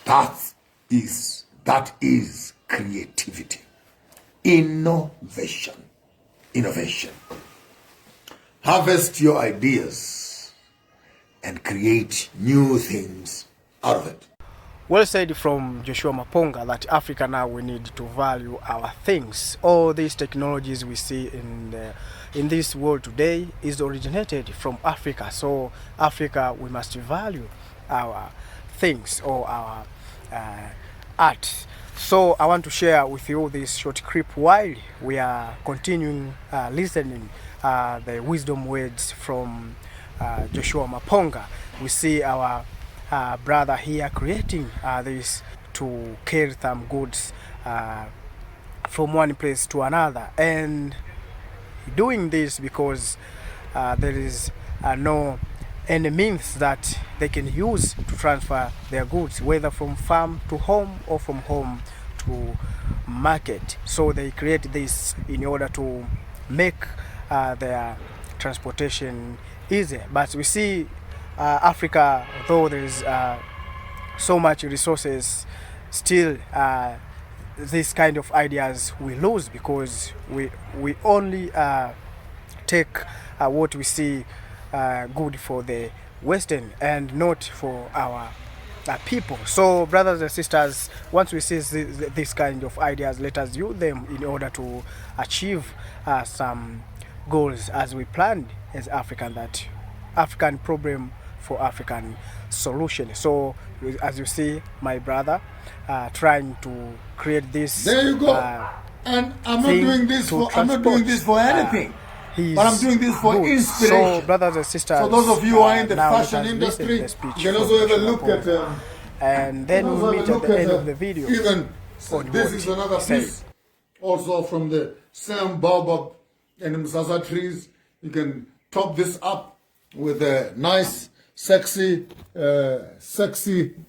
That is creativity. Innovation. Harvest your ideas and create new things out of it. Well said from Joshua Maponga that Africa now we need to value our things. All these technologies we see in this world today is originated from Africa. So Africa, we must value our things or our art. So I want to share with you this short clip while we are continuing listening the wisdom words from Joshua Maponga. We see our brother here creating this to carry some goods from one place to another, and doing this because there is no any means that they can use to transfer their goods, whether from farm to home or from home to market. So they create this in order to make their transportation easier. But we see Africa, though there is so much resources, still this kind of ideas we lose because we only take what we see good for the Western and not for our people. So brothers and sisters, once we see this kind of ideas, let us use them in order to achieve some goals as we planned as African, that African problem for African solution. So as you see my brother trying to create this. There you go. And I'm not doing this for anything. But I'm doing this for inspiration. So, brothers and sisters, for those of you who are in the fashion industry, you can also have a look at and then we'll meet at the end of the video. Even this is another piece, also from the same baobab and msasa trees. You can top this up with a nice, sexy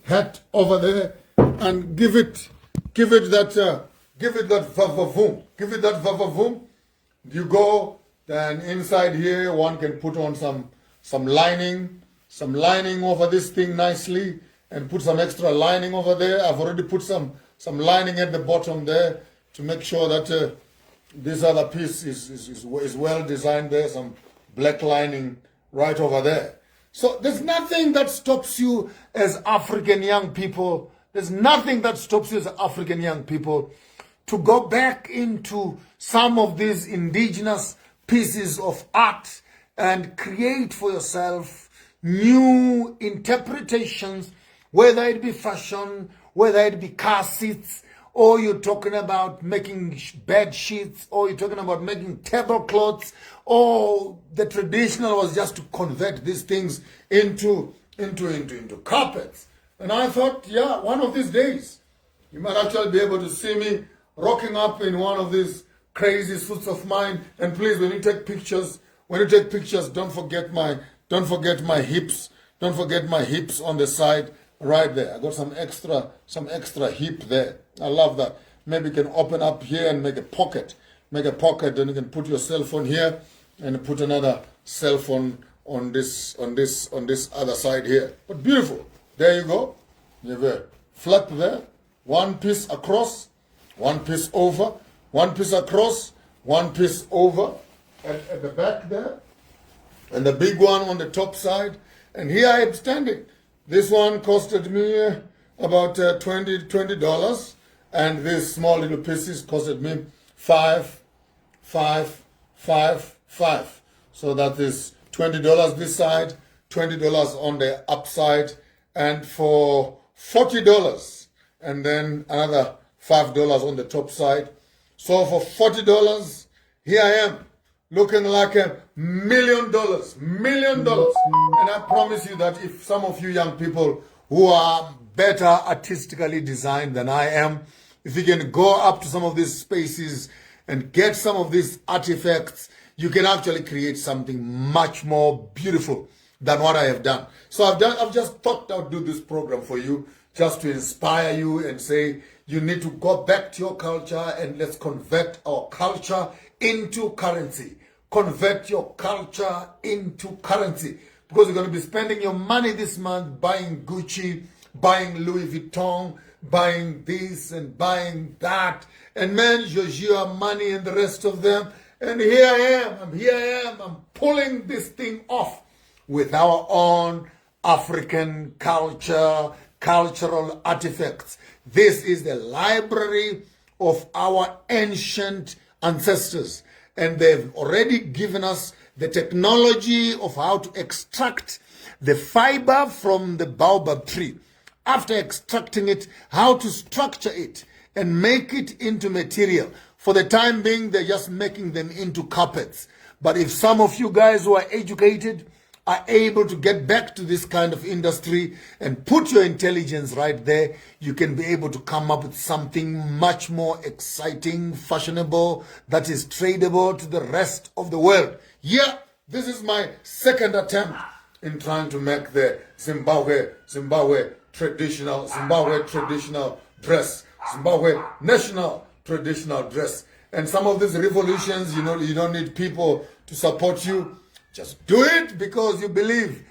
hat over there, and give it that vavavoom. You go. Then inside here, one can put on some lining over this thing nicely, and put some extra lining over there. I've already put some lining at the bottom there to make sure that this other piece is well designed there. Some black lining right over there. So there's nothing that stops you as African young people. There's nothing that stops you as African young people to go back into some of these indigenous pieces of art and create for yourself new interpretations, whether it be fashion, whether it be car seats, or you're talking about making bed sheets, or you're talking about making tablecloths, or the traditional was just to convert these things into carpets. And I thought, yeah, one of these days you might actually be able to see me rocking up in one of these crazy suits of mine. And please, when you take pictures, don't forget my hips. Don't forget my hips on the side right there. I got some extra hip there. I love that. Maybe you can open up here and make a pocket. Then you can put your cell phone here and put another cell phone on this other side here. But beautiful. There you go. You have a flap there. One piece across, one piece over. One piece across, one piece over at the back there, and the big one on the top side. And here I am standing. This one costed me about $20, and these small little pieces costed me $5. So that is $20 this side, $20 on the upside, and for $40, and then another $5 on the top side. So for $40, here I am, looking like $1 million. And I promise you that if some of you young people who are better artistically designed than I am, if you can go up to some of these spaces and get some of these artifacts, you can actually create something much more beautiful than what I have done. So I've just thought I'll do this program for you, just to inspire you and say, you need to go back to your culture and let's convert our culture into currency. Convert your culture into currency. Because you're going to be spending your money this month buying Gucci, buying Louis Vuitton, buying this and buying that, and man, Giorgio money and the rest of them. And here I am, I'm pulling this thing off with our own African culture, cultural artifacts. This is the library of our ancient ancestors, and they've already given us the technology of how to extract the fiber from the baobab tree. After extracting it, how to structure it and make it into material. For the time being, they're just making them into carpets. But if some of you guys who are educated are able to get back to this kind of industry and put your intelligence right there, you can be able to come up with something much more exciting, fashionable, that is tradable to the rest of the world. Yeah, this is my second attempt in trying to make the Zimbabwe traditional dress, Zimbabwe national traditional dress. And some of these revolutions, you don't need people to support you. Just do it because you believe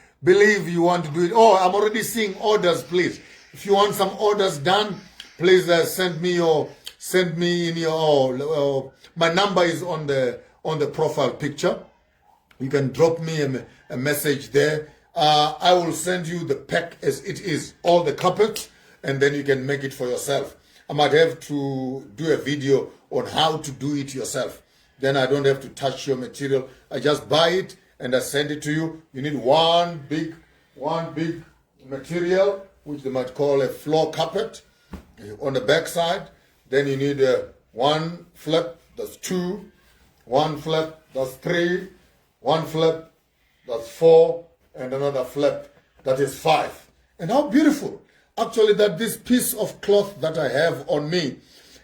you want to do it. Oh, I'm already seeing orders, please. If you want some orders done, please send me in your, my number is on the profile picture. You can drop me a message there. I will send you the pack as it is, all the carpets, and then you can make it for yourself. I might have to do a video on how to do it yourself. Then I don't have to touch your material. I just buy it and I send it to you. You need one big material, which they might call a floor carpet on the back side. Then you need one flap, that's 2, one flap, that's 3, one flap, that's 4, and another flap, that is 5. And how beautiful, actually, that this piece of cloth that I have on me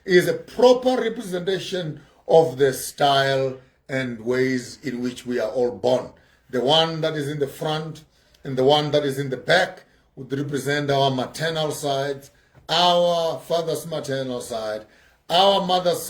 is a proper representation of the style and ways in which we are all born. The one that is in the front and the one that is in the back would represent our maternal side, our father's maternal side, our mother's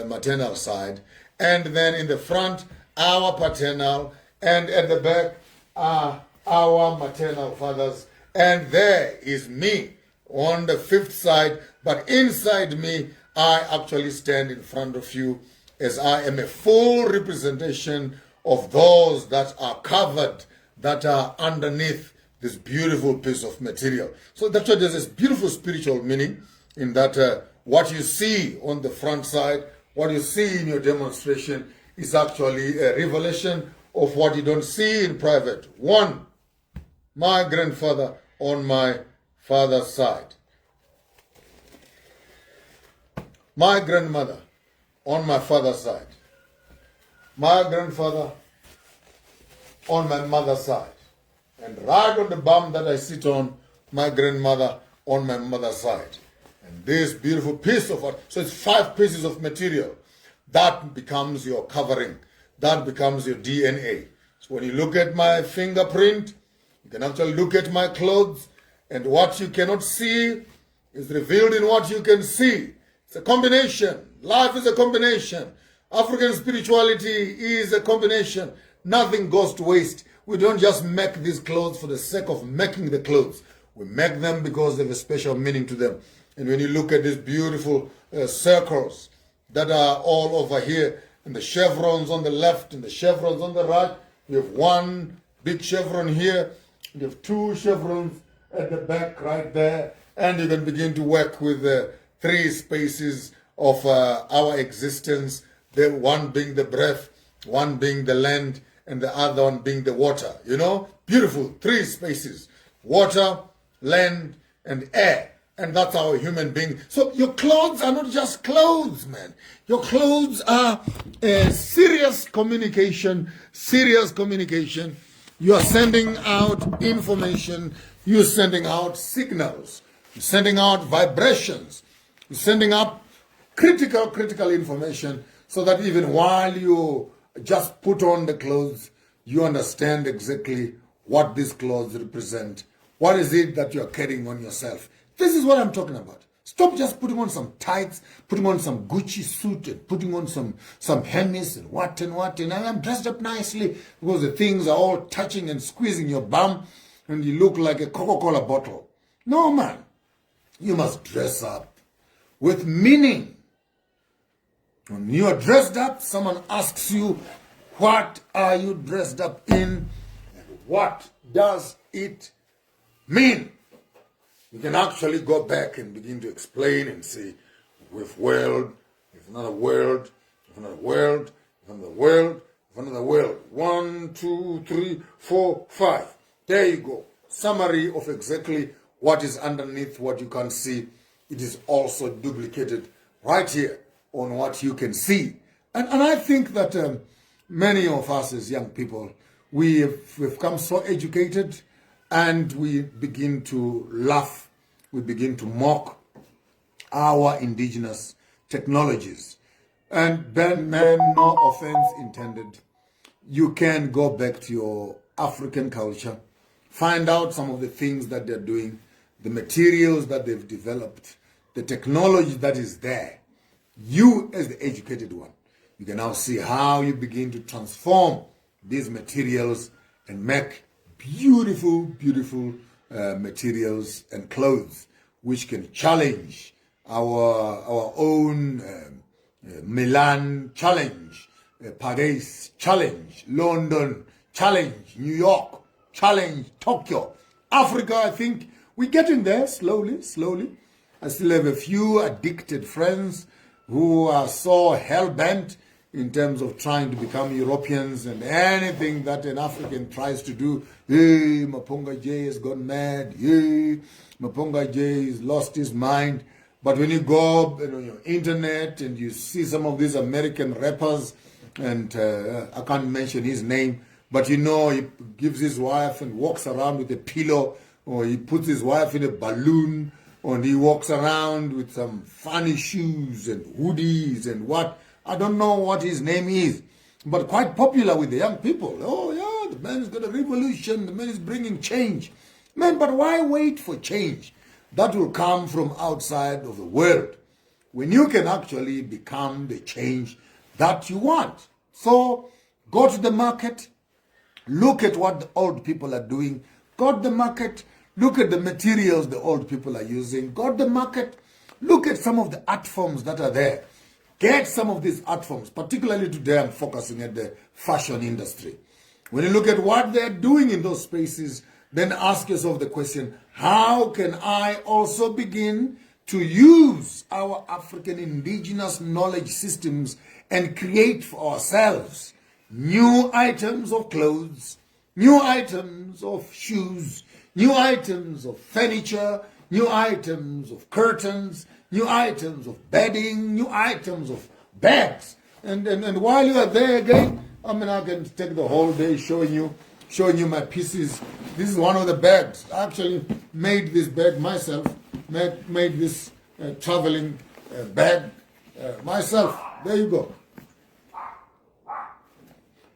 maternal side, and then in the front, our paternal, and at the back, our maternal fathers. And there is me on the 5th side, but inside me, I actually stand in front of you as I am a full representation of those that are covered, that are underneath this beautiful piece of material. So that's why there's this beautiful spiritual meaning in that what you see on the front side, what you see in your demonstration is actually a revelation of what you don't see in private. 1, my grandfather on my father's side. My grandmother on my father's side. My grandfather on my mother's side. And right on the bum that I sit on, my grandmother on my mother's side. And this beautiful piece of art, so it's 5 pieces of material. That becomes your covering. That becomes your DNA. So when you look at my fingerprint, you can actually look at my clothes, and what you cannot see is revealed in what you can see. It's a combination. Life is a combination. African spirituality is a combination. Nothing goes to waste. We don't just make these clothes for the sake of making the clothes. We make them because they have a special meaning to them. And when you look at these beautiful circles that are all over here, and the chevrons on the left and the chevrons on the right, we have one big chevron here. We have 2 chevrons at the back right there. And you can begin to work with the 3 spaces of our existence. The one being the breath, one being the land, and the other one being the water. You know, beautiful 3 spaces: water, land, and air. And that's our human being. So your clothes are not just clothes, man. Your clothes are a serious communication. You are sending out information. You're sending out signals. You're sending out vibrations. You're sending up critical information, so that even while you just put on the clothes, you understand exactly what these clothes represent. What is it that you're carrying on yourself? This is what I'm talking about. Stop just putting on some tights, putting on some Gucci suit, and putting on some Hermes and what. And I'm dressed up nicely because the things are all touching and squeezing your bum, and you look like a Coca-Cola bottle. No, man. You must dress up with meaning. When you are dressed up, someone asks you, what are you dressed up in? And what does it mean? You can actually go back and begin to explain and say, with world, with another world, with another world, with another world, with another world. 1, 2, 3, 4, 5. There you go. Summary of exactly what is underneath what you can see. It is also duplicated right here on what you can see. And I think that many of us as young people, we've come so educated, and we begin to laugh, we begin to mock our indigenous technologies. And then, man, no offense intended, you can go back to your African culture, find out some of the things that they're doing, the materials that they've developed, the technology that is there. You, as the educated one, you can now see how you begin to transform these materials and make beautiful, beautiful materials and clothes which can challenge our own Milan challenge, Paris challenge, London challenge, New York challenge, Tokyo. Africa, I think we're getting there slowly, slowly. I still have a few addicted friends who are so hell-bent in terms of trying to become Europeans, and anything that an African tries to do, hey, Maponga J has gone mad, hey, Maponga J has lost his mind. But when you go on your internet and you see some of these American rappers, and I can't mention his name, but you know, he gives his wife and walks around with a pillow, or he puts his wife in a balloon, and he walks around with some funny shoes and hoodies and what. I don't know what his name is, but quite popular with the young people. Oh yeah, the man's got a revolution, the man is bringing change. Man, but why wait for change? That will come from outside of the world, when you can actually become the change that you want. So go to the market, look at what the old people are doing. Go to the market, look at the materials the old people are using. Go to the market, look at some of the art forms that are there. Get some of these art forms, particularly today I'm focusing at the fashion industry. When you look at what they're doing in those spaces, then ask yourself the question, how can I also begin to use our African indigenous knowledge systems and create for ourselves new items of clothes, new items of shoes, new items of furniture, new items of curtains, new items of bedding, new items of bags. And while you are there again, I mean, I can take the whole day showing you my pieces. This is one of the bags. I actually made this bag myself, made this traveling bag myself. There you go.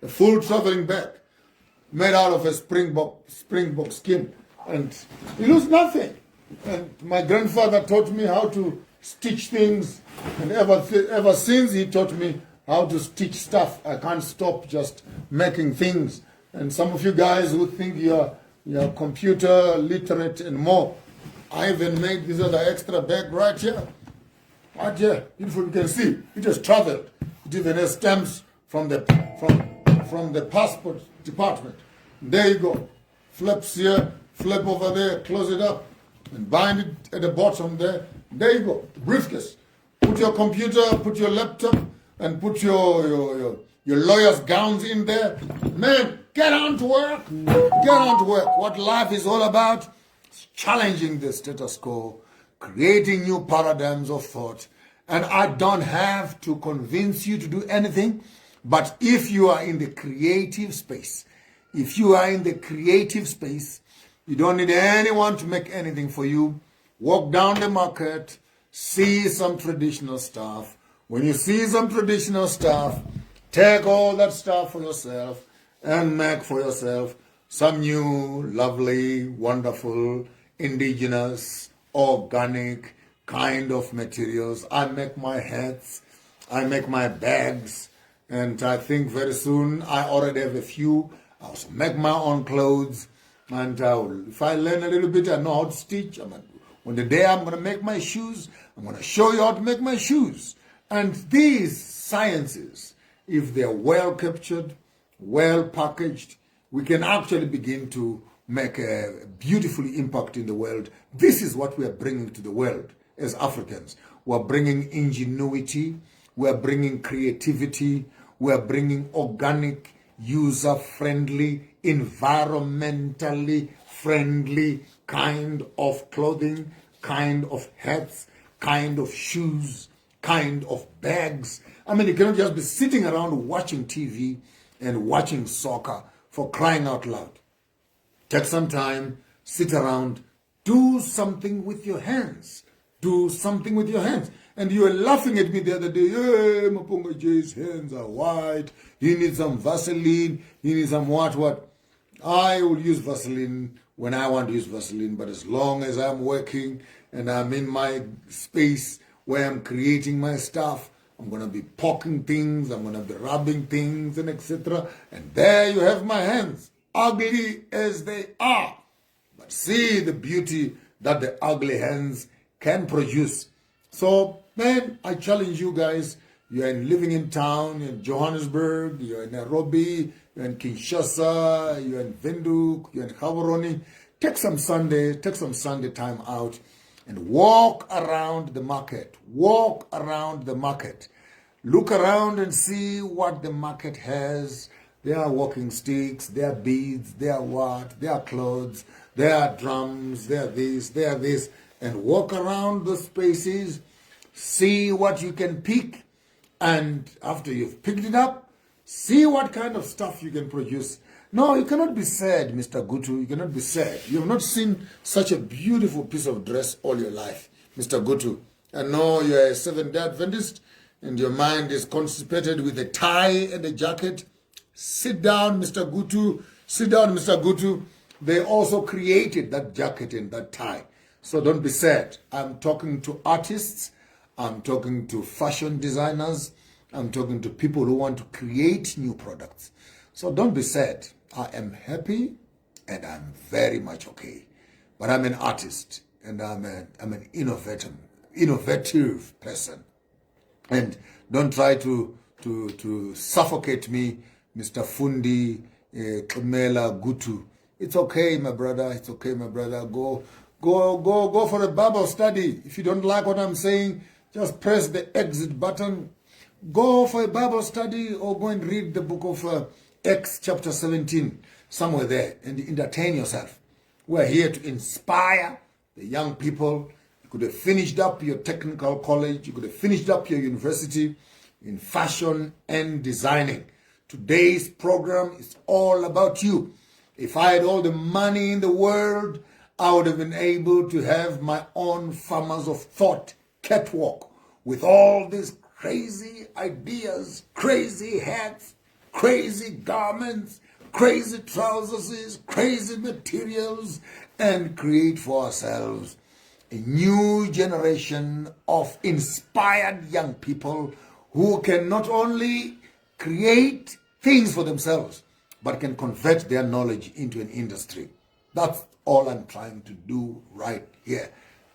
A full traveling bag made out of a springbok skin. And you lose nothing. And my grandfather taught me how to stitch things, and ever since he taught me how to stitch stuff. I can't stop just making things. And some of you guys who think you're computer literate and more, I even made this other extra bag right here. Right here, beautiful. You can see it has traveled. It even has stamps from the passport department. There you go. Flips here, flip over there, close it up, and bind it at the bottom there. There you go. Briefcase. Put your computer, put your laptop, and put your lawyer's gowns in there. Man, get on to work. Get on to work. What life is all about is challenging the status quo, creating new paradigms of thought. And I don't have to convince you to do anything, but if you are in the creative space, you don't need anyone to make anything for you. Walk down the market, see some traditional stuff. When you see some traditional stuff, take all that stuff for yourself and make for yourself some new, lovely, wonderful, indigenous, organic kind of materials. I make my hats, I make my bags, and I think very soon I already have a few. I also make my own clothes. And if I learn a little bit, I know how to stitch. When the day I'm going to make my shoes, I'm going to show you how to make my shoes. And these sciences, if they're well captured, well packaged, we can actually begin to make a beautiful impact in the world. This is what we are bringing to the world as Africans. We're bringing ingenuity, we're bringing creativity, we're bringing organic, user-friendly, environmentally friendly kind of clothing, kind of hats, kind of shoes, kind of bags. I mean, you cannot just be sitting around watching TV and watching soccer, for crying out loud. Take some time, sit around, do something with your hands. Do something with your hands. And you were laughing at me the other day. Hey, Maponga J's hands are white. He needs some Vaseline. He needs some what. I will use Vaseline when I want to use Vaseline. But as long as I'm working and I'm in my space where I'm creating my stuff, I'm going to be poking things. I'm going to be rubbing things and etc. And there you have my hands. Ugly as they are. But see the beauty that the ugly hands can produce. So, man, I challenge you guys. You're living in town, you're in Johannesburg, you're in Nairobi, you're in Kinshasa, you're in Windhoek, you're in Gaborone. Take some Sunday time out and walk around the market. Walk around the market. Look around and see what the market has. There are walking sticks, there are beads, there are what, there are clothes, there are drums, there are this. And walk around the spaces, see what you can pick, and after you've picked it up, see what kind of stuff you can produce. No, you cannot be sad, Mr. Gutu. You cannot be sad. You have not seen such a beautiful piece of dress all your life, Mr. Gutu. I know you're a Seventh-day Adventist, and your mind is constipated with a tie and a jacket. Sit down, Mr. Gutu. Sit down, Mr. Gutu. They also created that jacket and that tie. So don't be sad. I'm talking to artists. I'm talking to fashion designers. I'm talking to people who want to create new products. So don't be sad. I am happy and I'm very much okay. But I'm an artist and I'm an innovative person. And don't try to suffocate me, Mr. Fundi, Kumela, Gutu. It's okay, my brother. It's okay, my brother. Go for a Bible study. If you don't like what I'm saying, just press the exit button. Go for a Bible study or go and read the book of Acts chapter 17, somewhere there, and entertain yourself. We're here to inspire the young people. You could have finished up your technical college. You could have finished up your university in fashion and designing. Today's program is all about you. If I had all the money in the world, I would have been able to have my own Farmers of Thought catwalk with all these crazy ideas, crazy hats, crazy garments, crazy trousers, crazy materials, and create for ourselves a new generation of inspired young people who can not only create things for themselves, but can convert their knowledge into an industry. That's all I'm trying to do right here.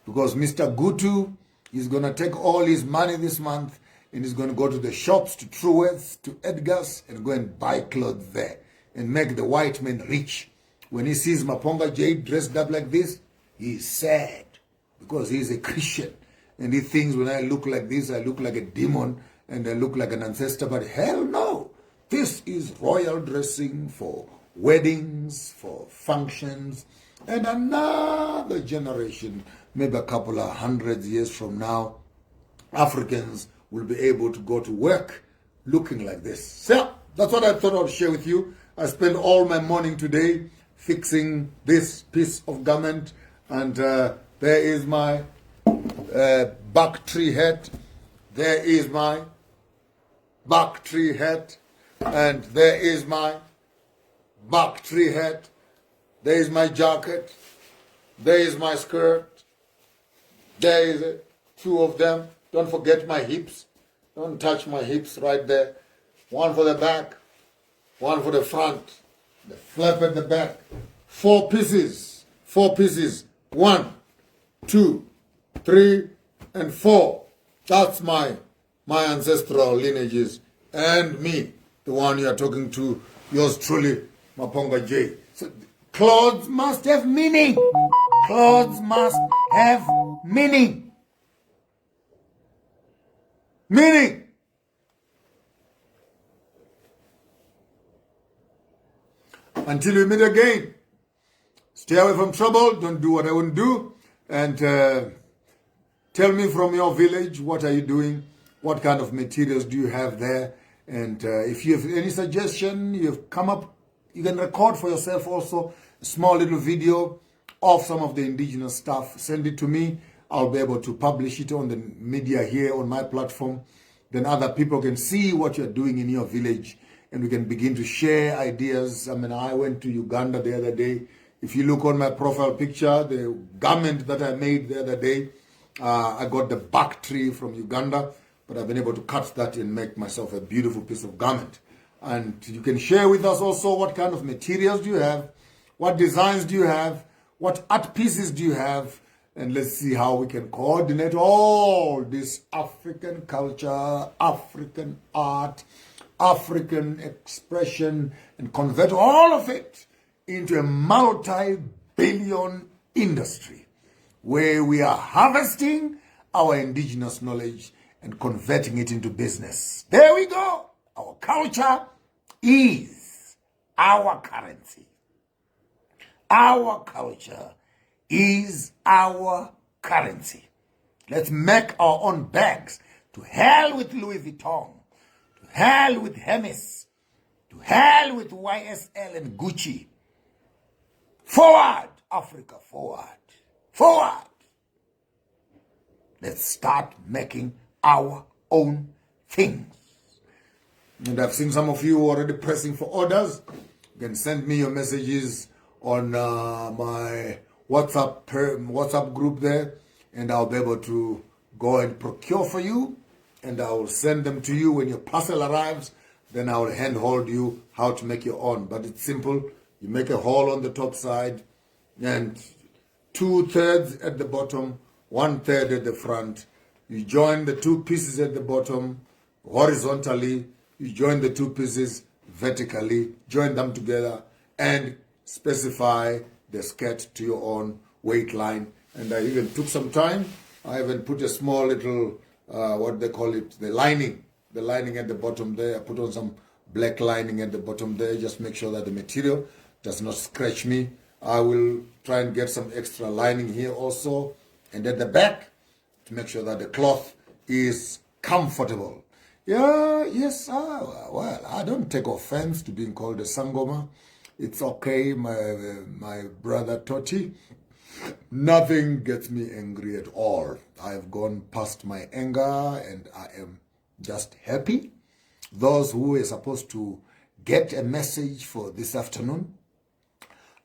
Because Mr. Gutu is going to take all his money this month and he's going to go to the shops, to Truworths, to Edgar's, and go and buy clothes there and make the white man rich. When he sees Maponga J dressed up like this, he's sad because he's a Christian. And he thinks when I look like this, I look like a demon and I look like an ancestor. But hell no. This is royal dressing for weddings, for functions, and another generation, maybe a couple of hundred years from now, Africans will be able to go to work looking like this. So that's what I thought I'd share with you. I spent all my morning today fixing this piece of garment, and there is my back tree hat. There is my back tree hat. And there is my back tree hat. There is my jacket. There is my skirt. There is two of them. Don't forget my hips. Don't touch my hips right there. One for the back, one for the front. The flap at the back 4 pieces. 4 pieces. 1, 2, 3, and 4. That's my ancestral lineages. And me, the one you are talking to, yours truly, Maponga J. So, clothes must have meaning. Clothes must have meaning. Meaning. Until we meet again, stay away from trouble. Don't do what I wouldn't do. And tell me from your village, what are you doing? What kind of materials do you have there? And if you have any suggestion, you've come up, you can record for yourself also a small little video of some of the indigenous stuff. Send it to me. I'll be able to publish it on the media here on my platform. Then other people can see what you're doing in your village, and we can begin to share ideas. I mean, I went to Uganda the other day. If you look on my profile picture, the garment that I made the other day, I got the bark tree from Uganda, but I've been able to cut that and make myself a beautiful piece of garment. And you can share with us also what kind of materials do you have, what designs do you have, what art pieces do you have, and let's see how we can coordinate all this African culture, African art, African expression, and convert all of it into a multi-billion industry where we are harvesting our indigenous knowledge and converting it into business. There we go. Our culture is our currency. Our culture is our currency. Let's make our own bags. To hell with Louis Vuitton. To hell with Hermes. To hell with YSL and Gucci. Forward, Africa, forward. Forward. Let's start making our own things. And I've seen some of you already pressing for orders. You can send me your messages on my WhatsApp group there, and I'll be able to go and procure for you, and I'll send them to you when your parcel arrives. Then I'll handhold you how to make your own. But it's simple. You make a hole on the top side, and 2/3 at the bottom, 1/3 at the front. You join the 2 pieces at the bottom horizontally. You join the 2 pieces vertically. Join them together and specify the skirt to your own weight line. And I even took some time. I even put a small little, what they call it, the lining at the bottom there. I put on some black lining at the bottom there. Just make sure that the material does not scratch me. I will try and get some extra lining here also. And at the back, to make sure that the cloth is comfortable. Yeah, yes, well, I don't take offense to being called a Sangoma. It's okay, my brother Toti. Nothing gets me angry at all. I've gone past my anger and I am just happy. Those who are supposed to get a message for this afternoon,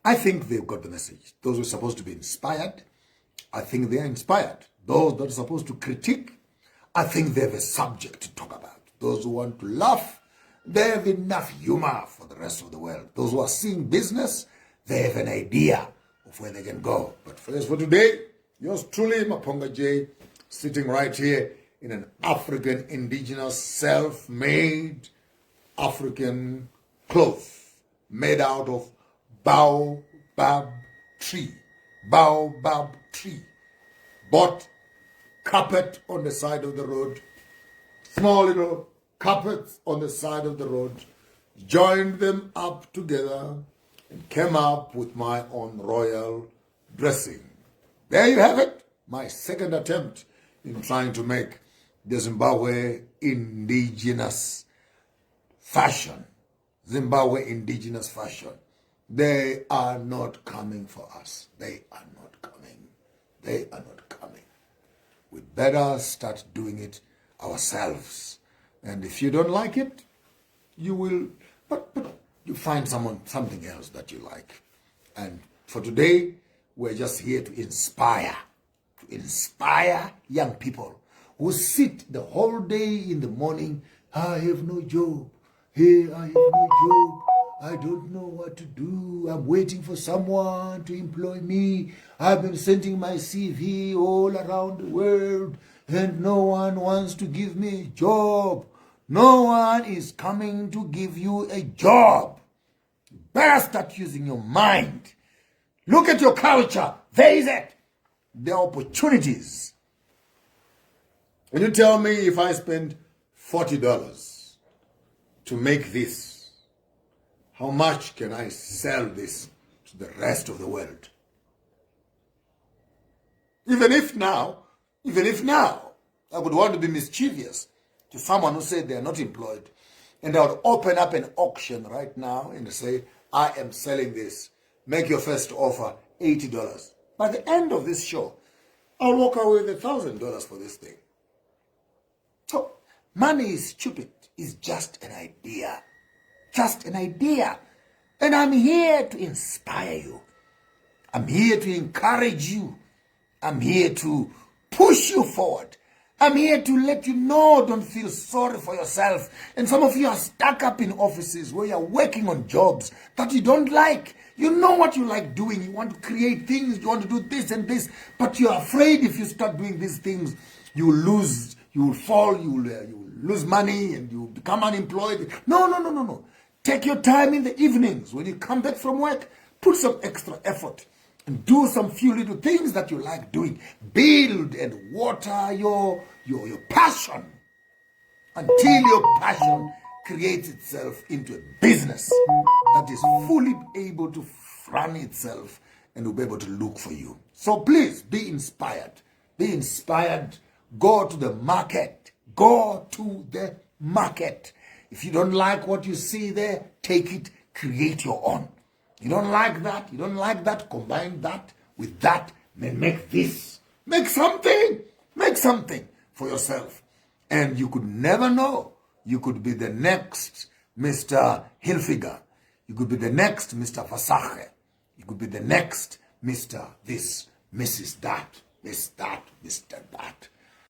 I think they've got the message. Those who are supposed to be inspired, I think they're inspired. Those that are supposed to critique, I think they have a subject to talk about. Those who want to laugh, they have enough humor for the rest of the world. Those who are seeing business, they have an idea of where they can go. But first for today, yours truly, Maponga J, sitting right here in an African indigenous self-made African cloth made out of baobab tree. Baobab tree. Bought carpet on the side of the road. Small little carpets on the side of the road. Joined them up together and came up with my own royal dressing. There you have it. My second attempt in trying to make the Zimbabwe indigenous fashion. Zimbabwe indigenous fashion. They are not coming for us. They are not coming. They are not coming. We better start doing it ourselves. And if you don't like it, you will, but you find something else that you like. And for today, we're just here to inspire young people who sit the whole day in the morning. I have no job. Hey, I have no job. I don't know what to do. I'm waiting for someone to employ me. I've been sending my CV all around the world and no one wants to give me a job. No one is coming to give you a job. You better start using your mind. Look at your culture. There is it. There are opportunities. And you tell me if I spend $40 to make this, how much can I sell this to the rest of the world? Even if now, I would want to be mischievous to someone who said they are not employed, and I would open up an auction right now and say, I am selling this. Make your first offer $80. By the end of this show, I'll walk away with $1,000 for this thing. So, money is stupid. It's just an idea. Just an idea. And I'm here to inspire you. I'm here to encourage you. I'm here to push you forward. I'm here to let you know, don't feel sorry for yourself. And some of you are stuck up in offices where you're working on jobs that you don't like. You know what you like doing. You want to create things. You want to do this and this. But you're afraid if you start doing these things, you will lose, you will fall, you will lose money and you will become unemployed. No. Take your time in the evenings. When you come back from work, put some extra effort and do some few little things that you like doing. Build and water your passion until your passion creates itself into a business that is fully able to run itself and will be able to look for you. So please be inspired. Be inspired. Go to the market. Go to the market. If you don't like what you see there, take it, create your own. You don't like that, combine that with that, then make this. Make something for yourself. And you could never know. You could be the next Mr. Hilfiger. You could be the next Mr. Versace. You could be the next Mr. this, Mrs. that, Miss that, Mr. that.